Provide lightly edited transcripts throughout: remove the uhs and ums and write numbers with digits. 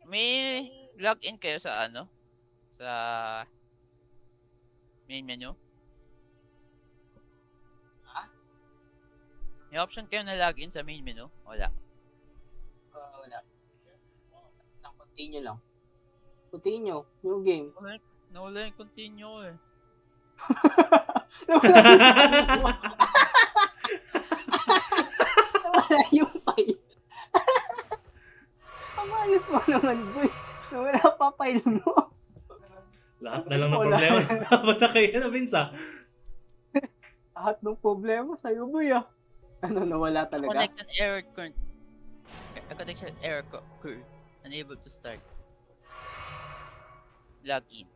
May login kayo sa ano? Sa main menu? Ha? May option kayo na login sa main menu? Wala. Wala. Continue lang. Continue. New game. Nawala yung continue eh. Nawala yung file. Ang ayos mo naman, boy. Nawala pa file mo. Lahat na lang ng problema. Ba't na kayo na, Vince, ah? Lahat ng problema sa'yo, boy, ah. Ano, nawala talaga? Connection error current. Connection error current. Unable to start. Login.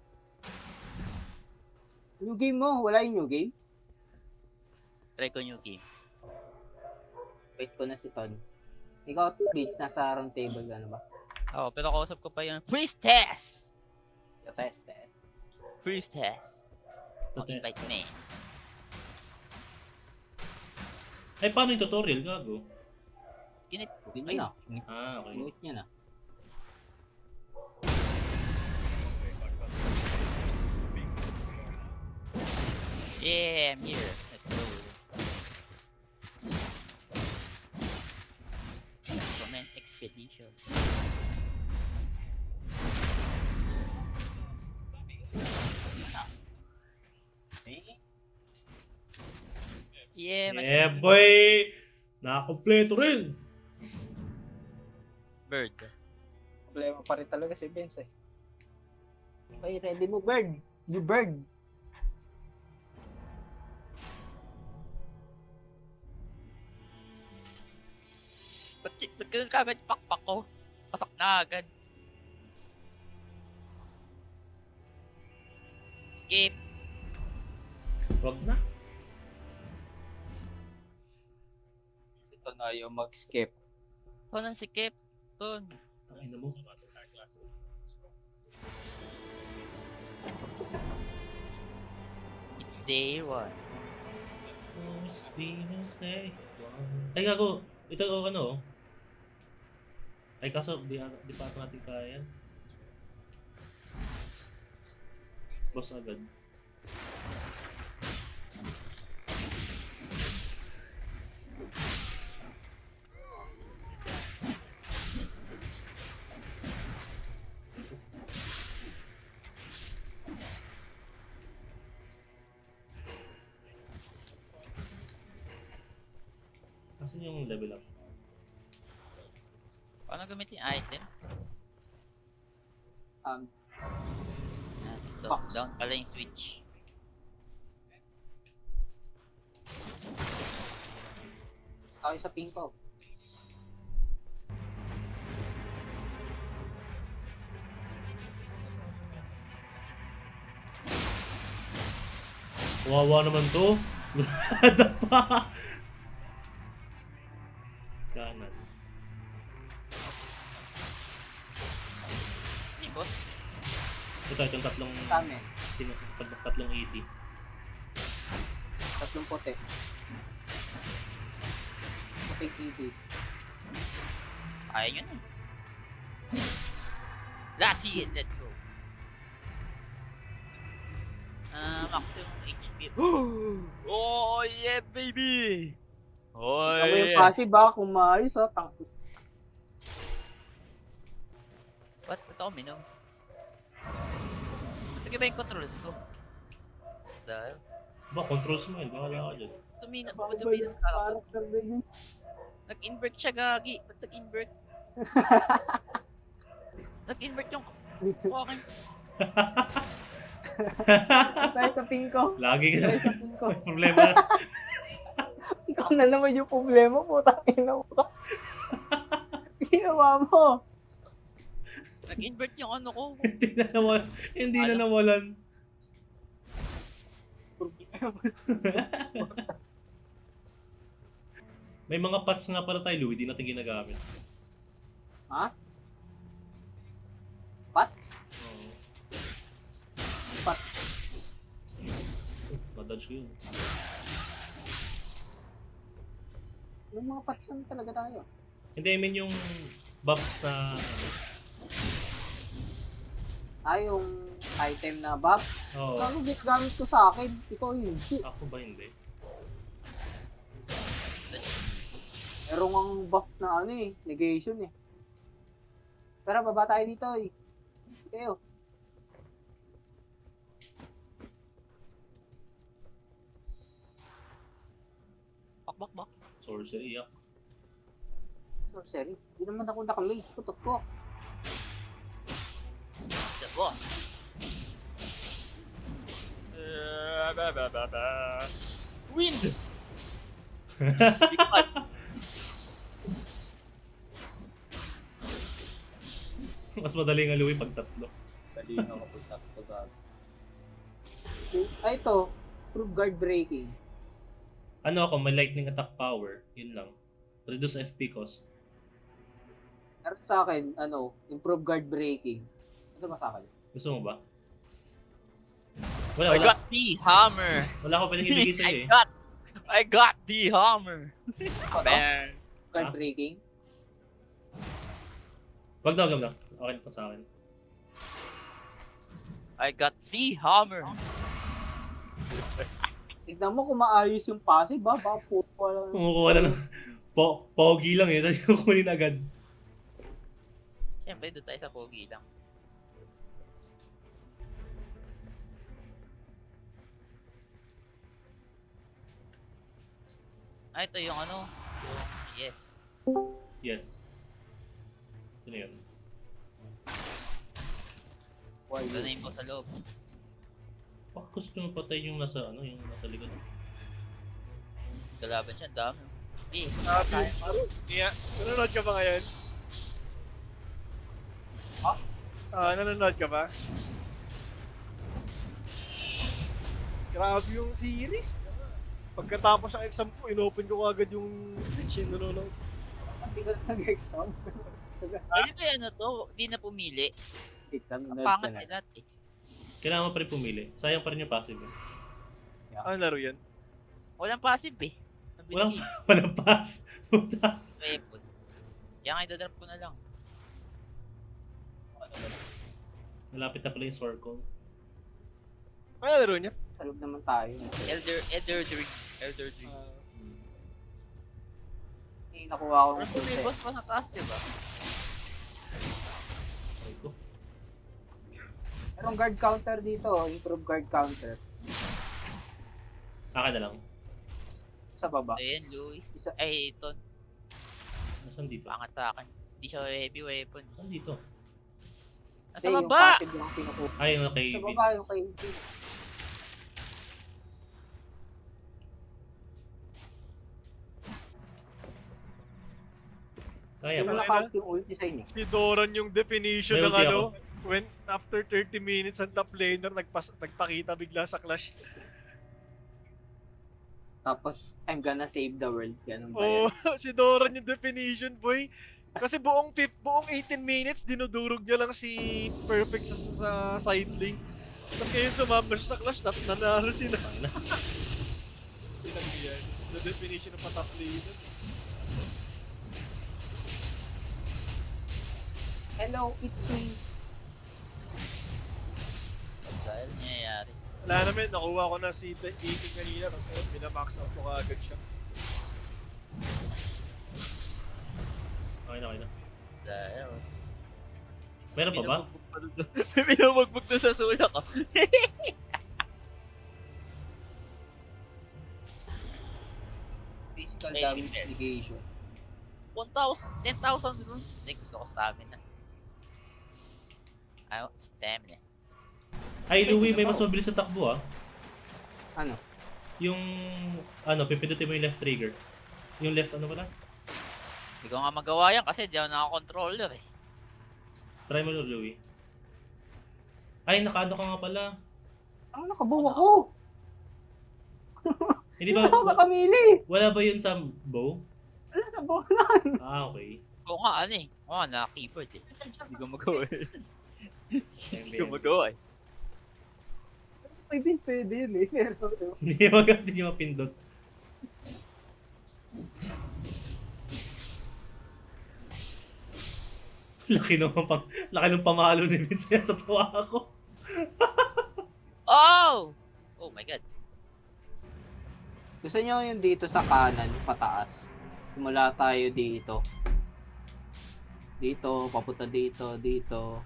New game mo? Wala yung new game? Try ko new game. Wait ko na si Todd. Ikaw, Beats, nasa round table, ano ba? Oo, pero kausap ko pa yung Priestess! Test. Priestess. Invite me. Ay, paano yung tutorial? Gago. Kinit ko. Yun na. Ah, okay. Mute niya na. Yeah, I'm here. Let's go. Comment expedition. Yeah, Yeah, boy! Nakakompleto rin! Bird. Problema pa rin talaga si Vince, eh. Okay, ready mo, Bird. You Bird. Ba't ganun kagad pakpak ko? Pasak na agad. Skip. Wag na. Ito na yung mag-skip. Tonan skip. Ton. Tangina mo. It's day one. Oh, spin day one. Ay, gago. Ito, ano? Ay, kaso, di pa natin kaya yan. Boss agad. Kasi yung level up. Paano gamitin yung item? Ito, Box. down pala yung switch. Ako sa pink ko. Wawa naman to. Ada pa. Kanan. Hey, boss. Itong tatlong... Sa amin. Tatlong 80. Tatlong puti. Puting TV. Kaya nyo na. Last hit, let's go. Maximum HP. Oh yeah, baby! Oh Ikaw yung yeah! passive ba? Kung maayos, ha? Ba't ako minom? Sige ba yung controls ko? Dahil? Ba, controls mo yun. Bahala ka dyan. Tuminat Baka ko, ba tuminat yung ka ako. character din? Nag-invert siya, gagi. Ba't nag-invert? Nag-invert yung akin. Tayo sa pink ko. Lagi ka na. Tayo sa pink ko. May problema. Ikaw na naman yung problema, putang ina mo. Ginawa mo. Nag-invert yung ano ko. Hindi na nawalan. May mga pots nga para tayo, Louie. Di natin ginagamit. Ha? Pats? Oo. Pats. Madodge ko yun. Yung mga pats naman talaga tayo. Hindi, I mean yung buffs na... Yung item na buff. Oo. Ano gamit ko sa akin? Ikaw yun. Ako ba hindi? Merong ang buff na negation eh. Pero baba tayo dito eh. Kayo. Bak. Sorcery, yak. Sorcery. Hindi naman ako nakamage. Putok ko. The boss. Wind! Bigpat. Mas madaling aluin pag tatlo. Dali na ako putok. Ito. True guard breaking. Ano ako, may lightning attack power. Yun lang. Reduce FP cost. Pero sa akin, improve guard breaking. Ano ba sa akin? Gusto mo ba? I Wala. got the hammer. Wala ako pwedeng ibigay sa'yo eh. I got the hammer. Man. Guard Ah. breaking? Wag na. Okay na to sa akin. I got the hammer. Tignan mo kung maayos yung passive ba? Baka pupo lang. Kumukuha na lang. Pogi lang eh. Tapos kukunin agad. Siyempre, doon tayo sa pogi lang. Ito yung ano. Yes. Yes. Ano yun? Why Ito na yung boss sa loob. Bakit gusto nyo patay yung nasa likod? Galaban siya, ang dami. Yeah. Nanonood ka ba ngayon? Nanonood ka ba? Grabe yung series. Pagkatapos ng exam ko, inopen ko agad yung Twitch yung nanonood. Hindi ka nag-exam. Pwede ba ano to? Di na pumili. Exam Ang nerd pangat ka na. nila eh. Kailangan mo pa rin pumili. Sayang pa rin yung passive. Eh. Ano laro yan? Walang passive eh. Walang Nabiligi. walang pass. Puta. Weapon. Kaya nga idadrop ko na lang. Malapit na pala yung circle. Ano laro niya? Sa loob naman tayo. Elder Drink. Nakuha ko ng Pero may boss pa sa taas, diba? Ay ko. Merong guard counter dito. Improve guard counter. Akin na lang. Sa baba. Ayan, Louie. Isa. Ay, ito. Nasaan dito? Pangat sa akin. Hindi siya heavy weapon. Nasaan dito? Nasa Yung baba! passive lang kinukuha. Ay, yung kay Sa Vince. baba yung kay Vince. Kaya Yung ba? naka-out yung ulti sa inyo. Si Doran yung definition May ng ulti ano. When after 30 minutes ang top laner nagpakita bigla sa clash. Tapos, I'm gonna save the world. Ganun ba Oh, yan? si Doran yung definition, boy. Kasi buong 18 minutes dinudurog niya lang si Perfect sa side lane. Tapos ngayon sumama siya sa clash, nanalo sila. Pinag-iyan. It's the definition of a top laner. Hello, it's me. Dahil nangyayari. Wala naman, nakuha ko na si Iki kanina kasi pinamax out ko kaagad siya. Okay na. Dahil. Meron pa ba? May binubugbog doon sa sulak ko. Physical Hey, damage Peter. negation. 10,000 runes. Hindi, gusto ko stamina. I want stamina. Ay, Louie, may mas mabilis sa takbo ah. Ano? Yung, pipindutin mo yung left trigger. Yung left, ano pala? Hindi ko nga magawa yan kasi di ako naka-controller eh. Try mo Louie. Ay, nakaano ka nga pala. Ang nakabuo ako! Hindi ba, Ako nakamili! wala ba yun sa bow? Wala sa bonan! Ah, okay. Oo nga, ano eh. Oo nga, naka-keyboard eh. Hindi ko magawa eh. Hindi ko magawa eh. Ay, din pwede yun eh. Pero, Hindi niya mapindot. Laki ng pamalo ni Vince. Tatawa ako. Oh! Oh my god. Gusto nyo yung dito sa kanan, pataas. Simula tayo dito. Dito, papunta dito, dito.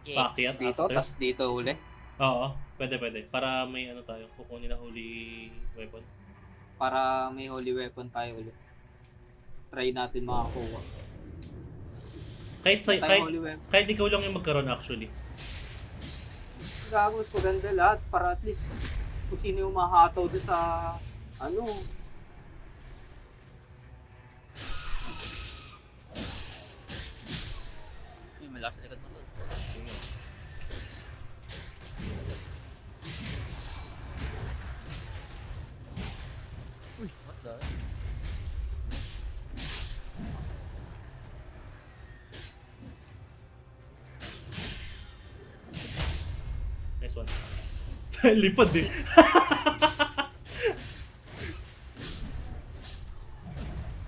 Okay. Paakyat Dito, after. tas dito uli. Oo, pwede. Para may ano tayo, kukunin na huli weapon. Para may holy weapon tayo ulit. Try natin makakuha. Tayo holy weapon. Kahit ikaw lang yung magkaroon actually. Gagawin ko ganda lahat para at least kung sino yung mahataw doon sa ano. Uy, malakas sa likod mo doon. Uy, what the? Nice one. Lipad eh.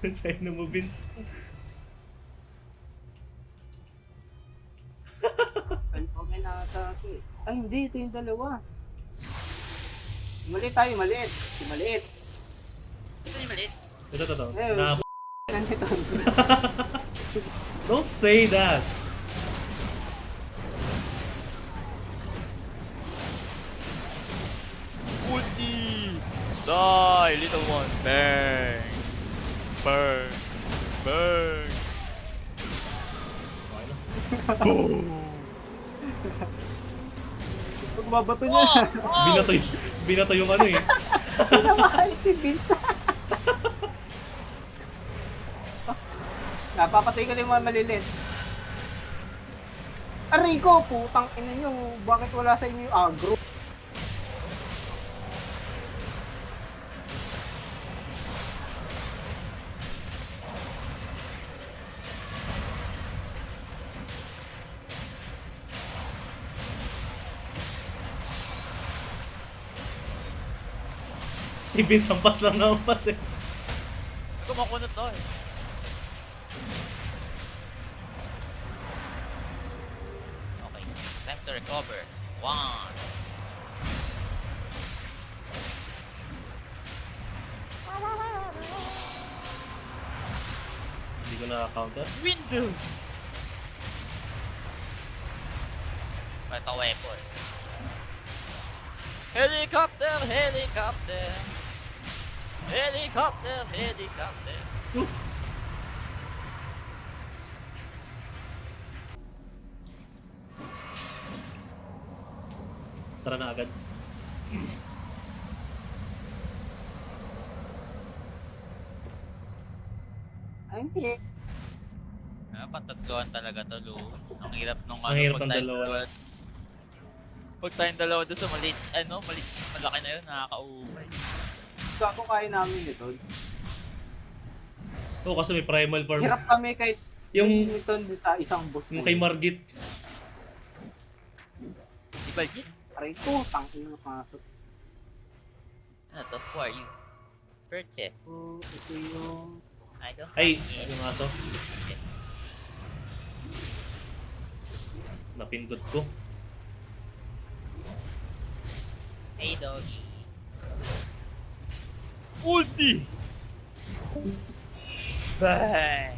Sa'yo na mo, Vince. Okay na ata ito eh. Ay hindi, ito yung dalawa. Maliit tayo, maliit. Si maliit. Gusto niyo maliit? Ito. Eh, Na ganito. don't say that. Ulti! Die, little one! Bang! Burn! Burn! Okay na. Pag mabato niya. Binato yung ano eh. Pinamahal si Vince. Napapatay ko na yung mga maliliit. Aray ko, putang ina nyo. Bakit wala sa inyo yung agro? Si Vince hampas lang na hampas eh. Kumakunot to eh. Okay, time to recover. One. Hindi ko na-counter. Window! Ito weapon. Helicopter! Helicopter! Helicopter! Helicopter! Tara na agad. Ay, hindi. Patatluan talaga to, Lu. Ang hirap nung Ang hirap ng tayong dalawa. Pag tayong dalawa doon sa maliit, malaki na yun, nakakaumay. Kako kaya namin ito. Oo, kasi may primal form. Hirap kami kahit Yung ito sa isang boss. yung kay Margit. Di ba, Jit? Aray ko, tangin na pasok. Ano to? Who are you? Purchase. So, ito yung... I don't Ay, have yung aso. Napindot ko. Hey, doggy. Ulti! Bang!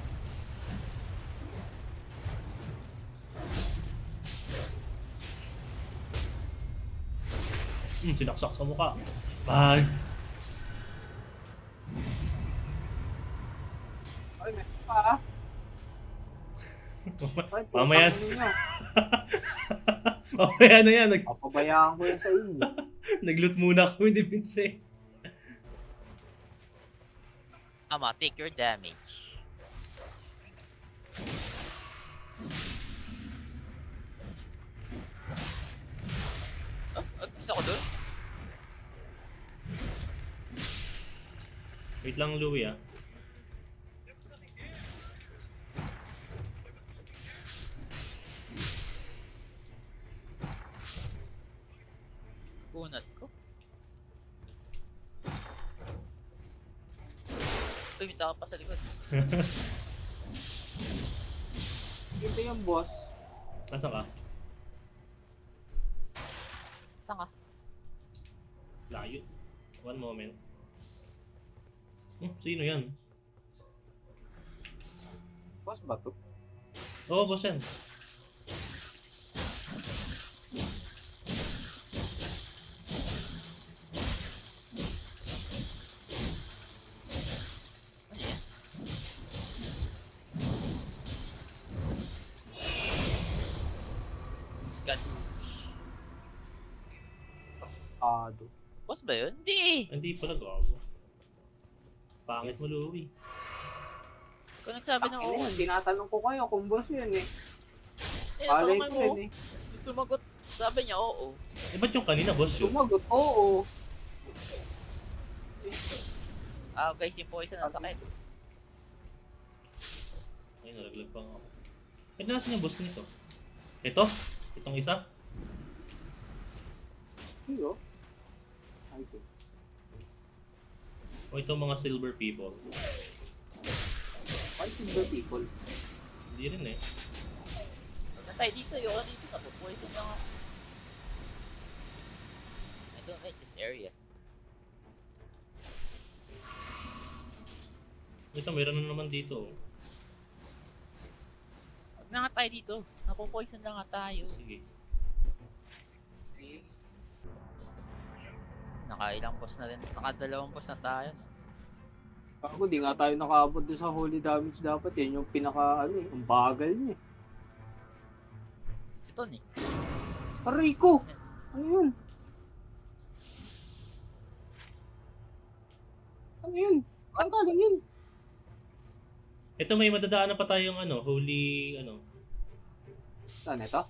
Sinaksak sa mukha. Bang! Ay, may pa. Ay, Mamaya. putang ninyo. Mamaya na yan. Papabayaan ko yan sa inyo. Nag-loot muna kami ni Vince. Ama, take your damage. Gusto ko doon? Wait lang, Louie ah. Kunat ko. Tumita ka pa sa likod. Ito yung boss. Nasaan ka? Saan ka? Layo. One moment. Sino yan? Boss ba to? Oo, boss yan. Ano yan? Skadoosh. Ado. Boss ba yun? Hindi. Hindi pala gago. Pangit mo, Louie. Kung nagsabi ng oo. Tinatanong ko kayo kung boss yun eh. Eh, Palay tanongin ko mo. yun eh. Sumagot. Sabi niya oo. Eh, ba't yung kanina, boss yun? Sumagot, oo. Ah, guys, yung poison ang sakit. Ay, nalaglag pa nga ako. Eh, nasan yung boss nito? Ito? Itong isa? Iyo. Ay, ito. O itong mga silver people? Why silver people? Hindi rin eh. Natay dito yun. Dito na po. Poison lang ako. I don't like this area. Ito, meron na naman dito. Huwag na nga tayo dito. Napopoison lang nga tayo. Sige. Nakailang boss na rin. Nakadalawang boss na tayo. Ako, di nga tayo nakaabot doon sa holy damage dapat. Yan yung pinaka, ano eh, ang bagal niya eh. Ito ni. Aray ko! Ano yun? Ano yun? Saan galing yun? Ito, may madadaanan pa tayong ano, holy, ano. Saan ito?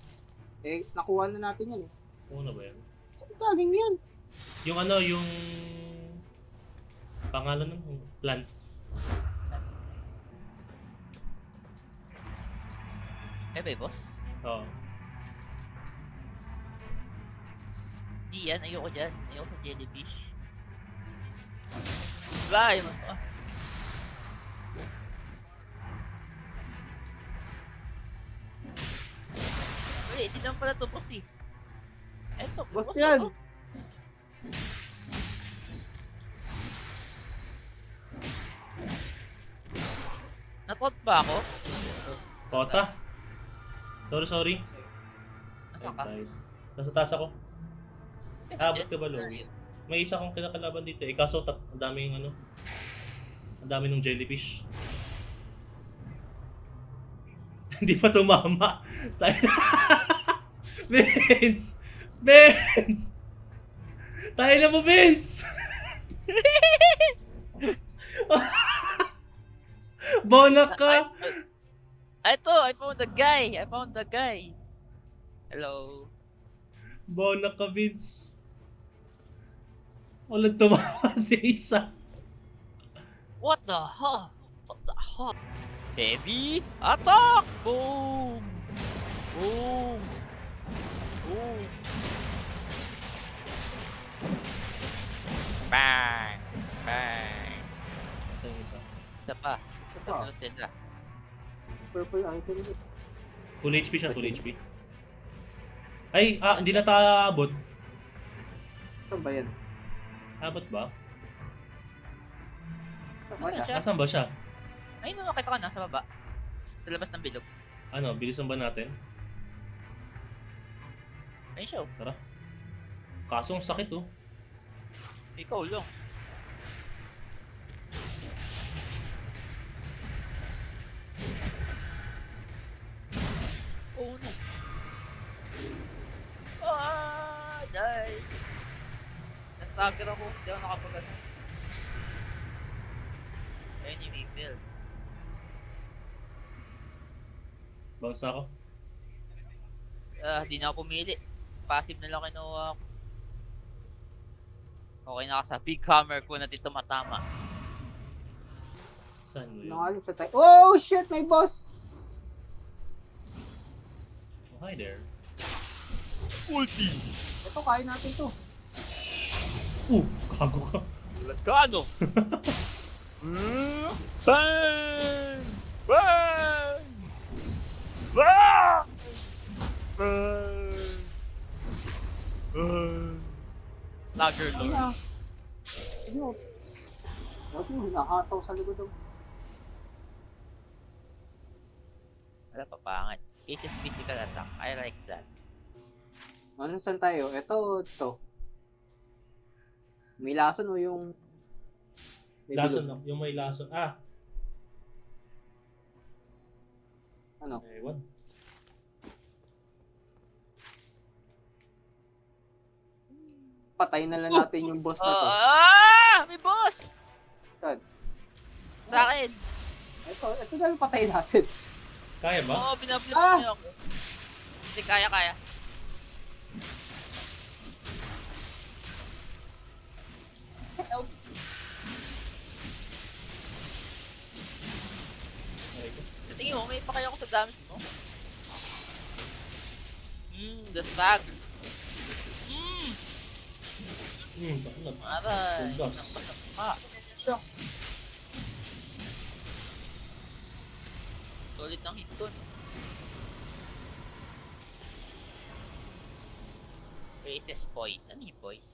Eh, nakuha na natin yan eh. Ano ba yan? Saan galing yan? Yung ano, yung pangalan ng plant. Eh, ba boss? Oo. Di yan. Ayoko dyan. Ayoko sa jellyfish. Bye! Wala, hindi naman pala to boss eh. Eto, Boss ba yan! to? Natot ba ako? Kota? Sorry. Nasaan ka? Nasa taas ako. Abot Dyan. ka ba, Lori? May isa akong kinakalaban dito eh. Kaso ang daming ano. Ang dami ng jellyfish. Hindi pa tumama. Vince! Vince! Tayo na mo, Vince! Bonak ka! Ito, I found the guy. Hello. Bonak ka, Vince. Walang tumama sa isa. What the hell? What the hell? Heavy attack! Boom! Boom! Boom! Bang! Bang! Saan yung isa? Isa pa. Ito pa. Tatlo sila. Purple item yun. Full HP siya, full HP. Ay, hindi na tayo abot. Saan ba yan? Abot ba? Saan ba Nasaan siya? siya? Nasaan ba siya? Ayun, nakita ko na sa baba. Sa labas ng bilog. Ano, bilisan ba natin? Ayun siya. Tara. Kaso ang sakit oh. Ikaw lang. Oh no. Ah, nice. Na-stagger ako. Hindi ako nakapagano. Enemy field. Bounce na ako. Di na ako pumili. Passive na lang kinuha ko. Okay na ako sa big hammer ko na dito matama. Saan mo yun? Nangalim sa tayo. Oh shit! May boss! Oh, hi there. Ulti! Ito, kaya natin to. Kago ka. Lagano! Bang! Bang! Bang! Hugger Ay Lord. na. Ano? Wag mo, nakataw sa likod ng... Wala pa pangat. Aces physical attack. I like that. Ano saan tayo? Ito. May lason o yung... may Lason bilog? no? Yung may lason. Ah! Ano? Ewan. Patay na lang natin yung boss na to. May boss! Saan? Sa akin! Ito na lang patay natin. Kaya ba? Oo, pinaflip Ah! niyo ako. Hindi, kaya. Help. Aray ko. Sa tingin mo, may pakaya ko sa damage mo? The stag. Bakla. Aray. Tuldas. Nang basang pa. Shock. Solid ng hit dun. Races boys. Ano yung boys?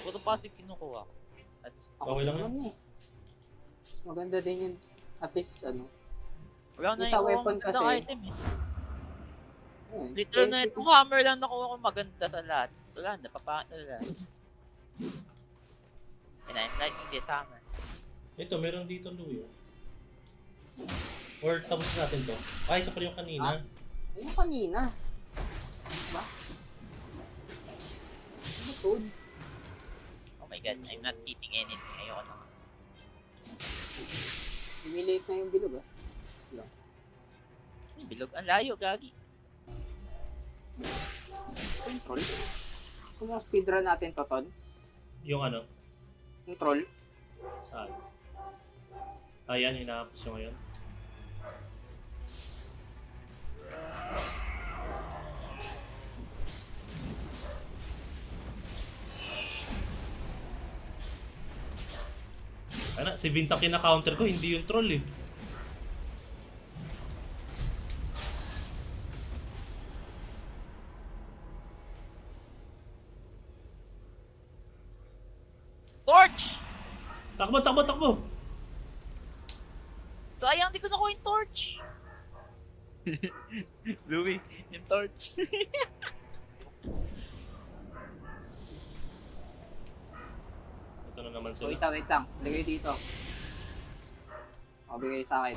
Puro passive kinukuha ko. That's... Okay lang yan. naman eh. Mas maganda din yun. At least, ano. Wala na Yung sa yung weapon magandang kasi, item eh. Ayun. Literal na itong hammer lang nakuha ko maganda sa lahat. Wala na, papangit na lahat. And I'm liking this hammer. Ito, meron dito Luyo. Or tapos natin to. Ito pa yung kanina. Ayun kanina. Diba? Ano to? Oh my god, I'm not eating anything. Ayoko na. Humiliit na yung bilog ah. Bilog, ang layo, gagi. Control. Kung yung speedrun natin to, Todd. Yung ano? Control. Saan? Ayan, hinahapos nyo ngayon. Ano, si Vince ang kina-counter ko, hindi yung troll eh. Torch! Takbo! Sayang, di ko nakuha yung torch. Louie, yung torch. Ito na naman So, sila. wait lang. Lagay dito. O, bigay sa akin.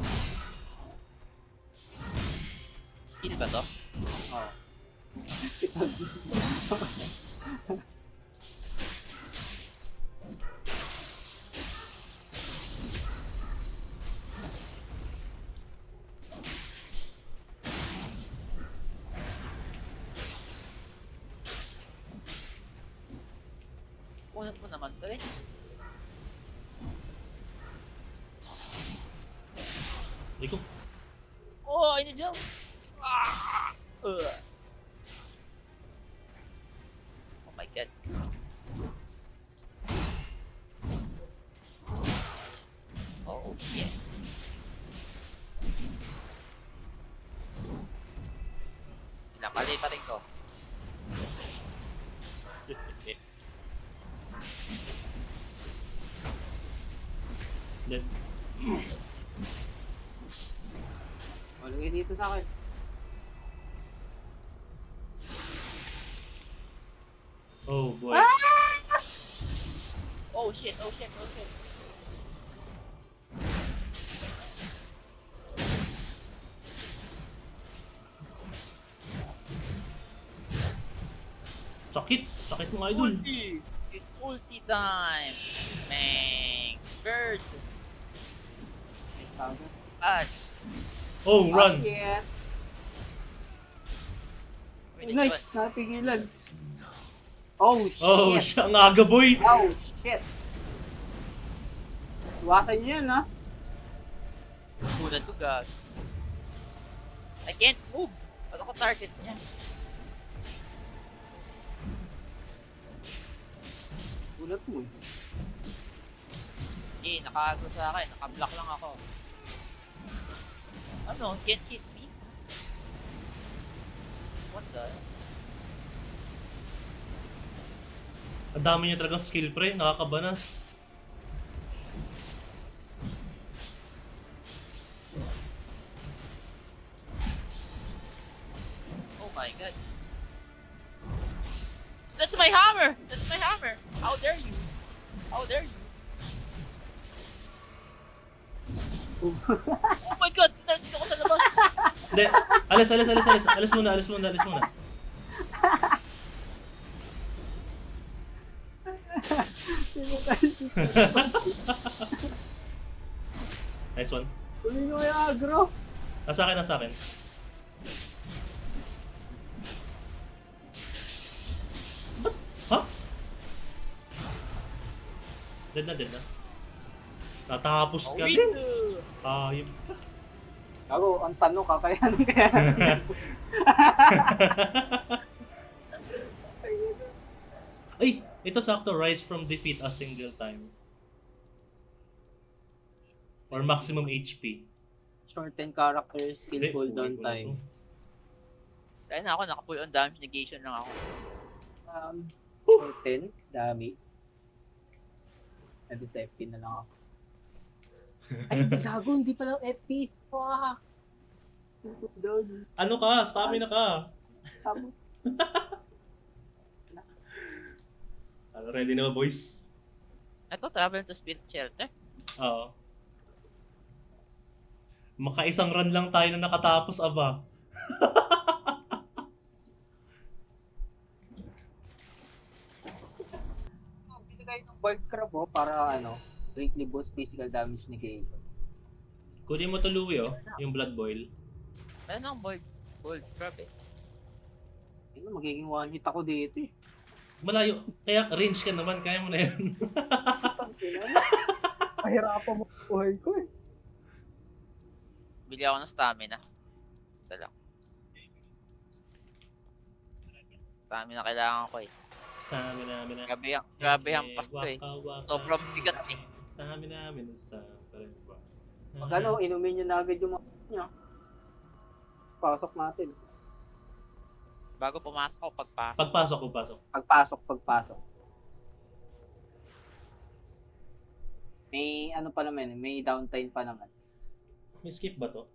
Kill ba to? Oo. Unat mo naman to eh. Liko. Oh, ini dyan. Oh my god. Oh yeah. Pinapali pa rin ko. Dead. O, lagay dito sa akin. Oh boy. Oh shit, oh shit, oh shit. Sakit mo idol. Ulti! It's ulti time! Bang! Bird! Us! Oh, run. Yeah. Wait, Nice. Napigilan. Oh, shit. Oh, siya ang aga boy. Oh, shit. Iwasan nyo yan, ha? Bulan ko gas. I can't move! Ano ko target niya? Ulat mo eh. Eh, nakago sa akin. Naka-block lang ako. Ano? Can't hit me? What the? Ang dami niya talagang skill pre, nakakabanas. Oh my god. That's my hammer! That's my hammer! How dare you? How dare you? Oh my god! Tinalsin ako sa labas! Hindi, alis. Alis muna. Nice one. Tuloy nyo kaya agro. Nasa akin. Ha? Dead na. Natapos ka din. Ayun. Gago, ang tanong kakayanin kaya. Ay, ito sakto. Rise from defeat a single time. Or maximum HP. Shorten character skill Hindi, cooldown buhay ko na time. to. Dahil na ako, naka-full on damage negation lang ako. Shorten, dami. Edi sa FP na lang ako. Ay, hindi gago, hindi pala FP. Fuck. Doon. Ano ka? Stamina ka. Tama. Ano, ready na ba, boys? Ito, travel to Spirit Shelter. Oo. Makaisang run lang tayo na nakatapos, aba. Binigay ng Boiled Crab para greatly boost physical damage negation. Kunin mo to, Louie, yung blood boil. Meron akong bold crab eh. Magiging one hit ako dito eh. Malayo. Kaya range ka naman, kaya mo na yan. Pahirapan mo buhay ko eh. Bili ako ng stamina. Isa lang. Stamina kailangan ko eh. Stamina. Grabe ang pasto eh. Sobrang bigat eh. Stamina. Pag inumin nyo na agad yung mga nyo. Pasok natin. Bago pumasok ako, pagpasok. Pagpasok. Pagpasok. May pa naman, may downtime pa naman. May skip ba to?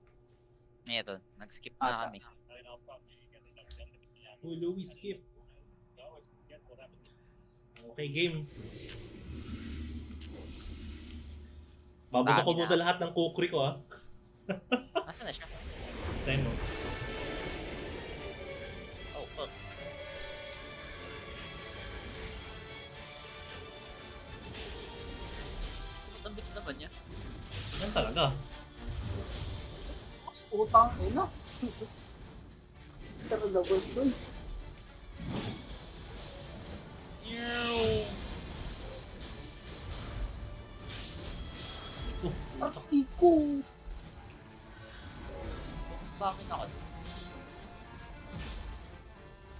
Meron. Nag-skip na kami. Uy, Louie, skip. Okay, game. Babuto ko muna lahat ng kukri ko, Nasaan na siya? Time mo. Oh, fuck. Ba't ang bits naman niya? Yan talaga. Mas utang ina. Pero double doon. Iko. Stamina ako.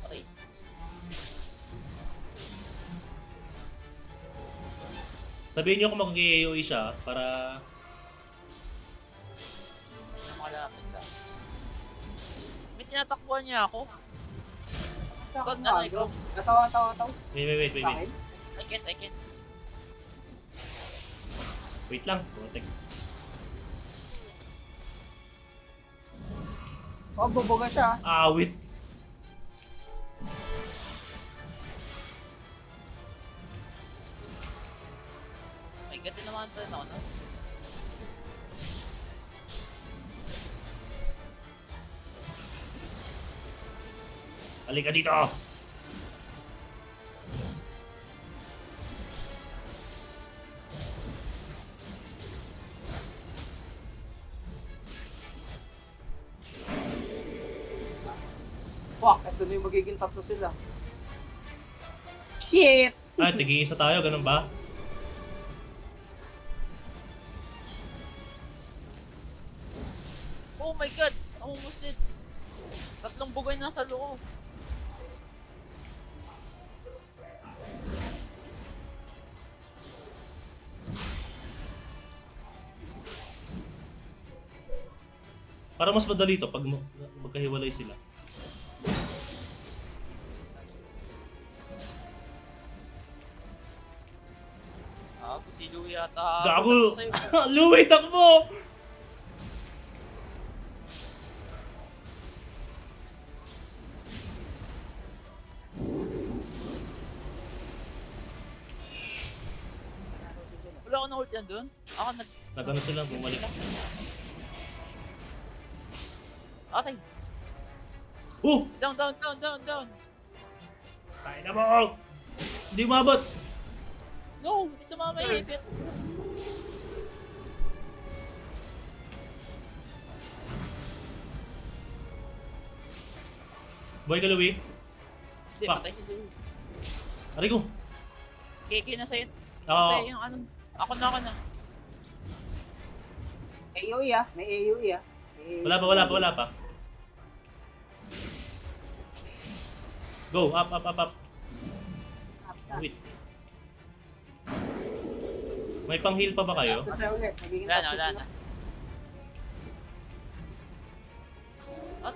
Okay. Sabihin nyo kung mag-AOE siya para... Makalapit lang. May tinatakbuhan niya ako. God, Ano, ikaw? Ataw. Wait. Akin? I can't. Wait lang. Protect. Oh, bubuga siya. Awit. May gati naman pa rin ako, no? Halika dito! Fuck, ito na yung magiging tatlo sila. Shit! Ah, tig-iisa tayo, ganun ba? Oh my god! Almost dead! Tatlong bugay na sa loob. Para mas madali to pag magkahiwalay sila. Gago, si Louie yata. Gago! Sa'yo. Louie, takbo! Wala ako na-ult yan dun. Ako nag... Nagano sila, bumalik. Okay. Oh! Down. Tayo na mo! Hindi umabot! No! Dito mga may ipit. Boy ka, Louie. Hindi, Fuck. patay si Louie. Aray ko! KK na sa'yo. Oo. Sa'yo yung ano. Ako na. AOE ah. May AOE ah. May AOE. Wala pa. Go, up. Wait. May pang-heal pa ba kayo? Tapos na ulit. Nagiging Wala tapos na. na. What?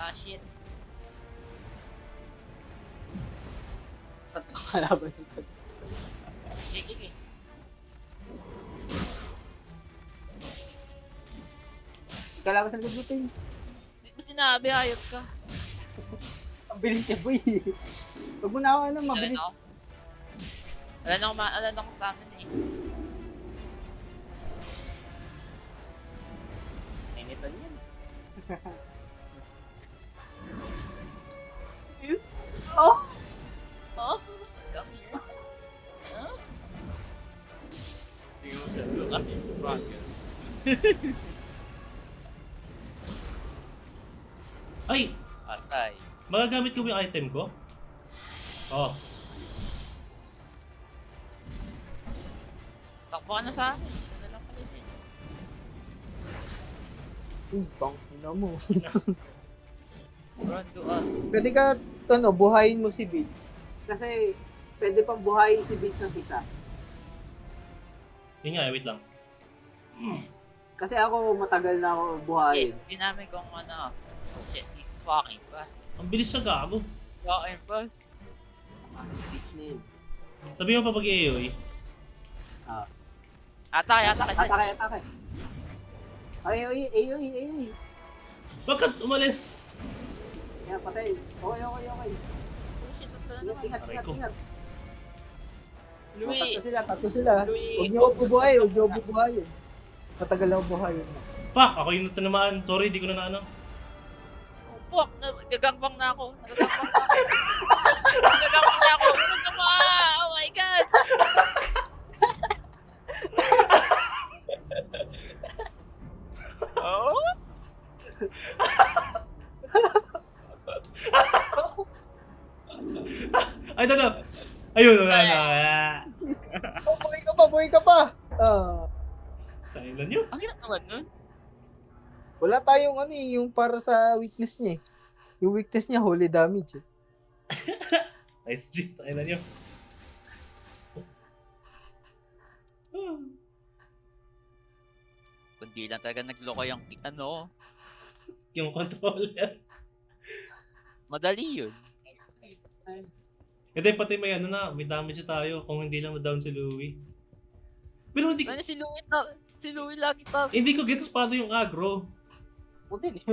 Ah, shit. Tatlong kalaban ito. Sige. Kalaban sa likod mo, Tins. Hindi mo sinabi, hayop ka. Ang bilis niya, boy. Huwag mo na ako mabilis. Wala na akong stamina eh. Initan yan. Oh! Oh, come here. Huh? Look at him, stronger. Ay! Atay. Magagamit ko ba yung item ko? Oh. Takbo ka na sa akin. Ito na lang pala din. Bang, ina mo. Run to us. Pwede ka, buhayin mo si Vince. Kasi, pwede pang buhayin si Vince ng isa. Yun nga, wait lang. Kasi ako, matagal na ako buhayin. Pinamay kong ano. Shit, he's fucking fast. Ang bilis sa gago. Fucking fast. Bitch na yun. Sabi mo pa pag AOE. Atake. Atake. AOE. Bakit umalis? Yan, patay. Okay. Oh shit, ito na naman. Ingat. Louie. Tatlo sila. Louie. Huwag niyo ako bubuhayin. Matagal ako buhayin. Fuck! Ako yung tinamaan. Sorry, di ko na naano. Oh fuck, nagagangbang na ako. Nagagangbang na ako. Ano ba? Oh my god. Oh? Ay, ito. Ayun, wala na. Oh, buhay ka pa. Tayo nyo. Ang hirap naman nun. Wala tayong yung para sa weakness niya eh. Yung weakness niya, holy damage eh. Nice G. Tayo nyo. Kundi lang talaga nagloko yung ano. Yung controller. Madali yun. Hindi, pati may may damage tayo kung hindi lang na-down si Louie. Pero hindi ko, Ano si Louie lagi tayo. hindi ko gets paano yung aggro. Putin eh.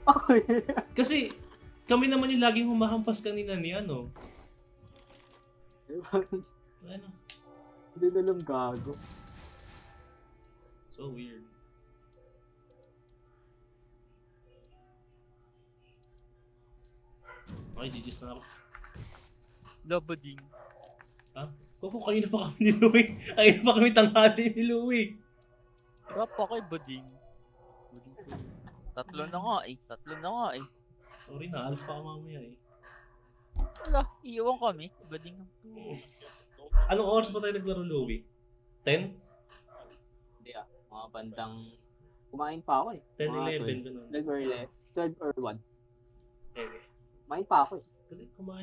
Okay. Kasi kami naman yung laging humahampas kanina ni ano. Ano? Hindi na lang gago. So weird. Okay, GG's na ako. Labading. Kung kanina pa kami ni Louie. Kanina pa kami tanghali ni Louie. Rap ako bading. Tatlo na nga eh. Sorry na, alas pa ka mamaya eh. Wala, iiwan kami. Bading. Anong oras ba tayo naglaro, Louie? 10? Hindi mga bandang kumain pa ako eh. 10, 11, ganun. 12 or 1. Okay. Kumain pa ako eh. Kasi kumain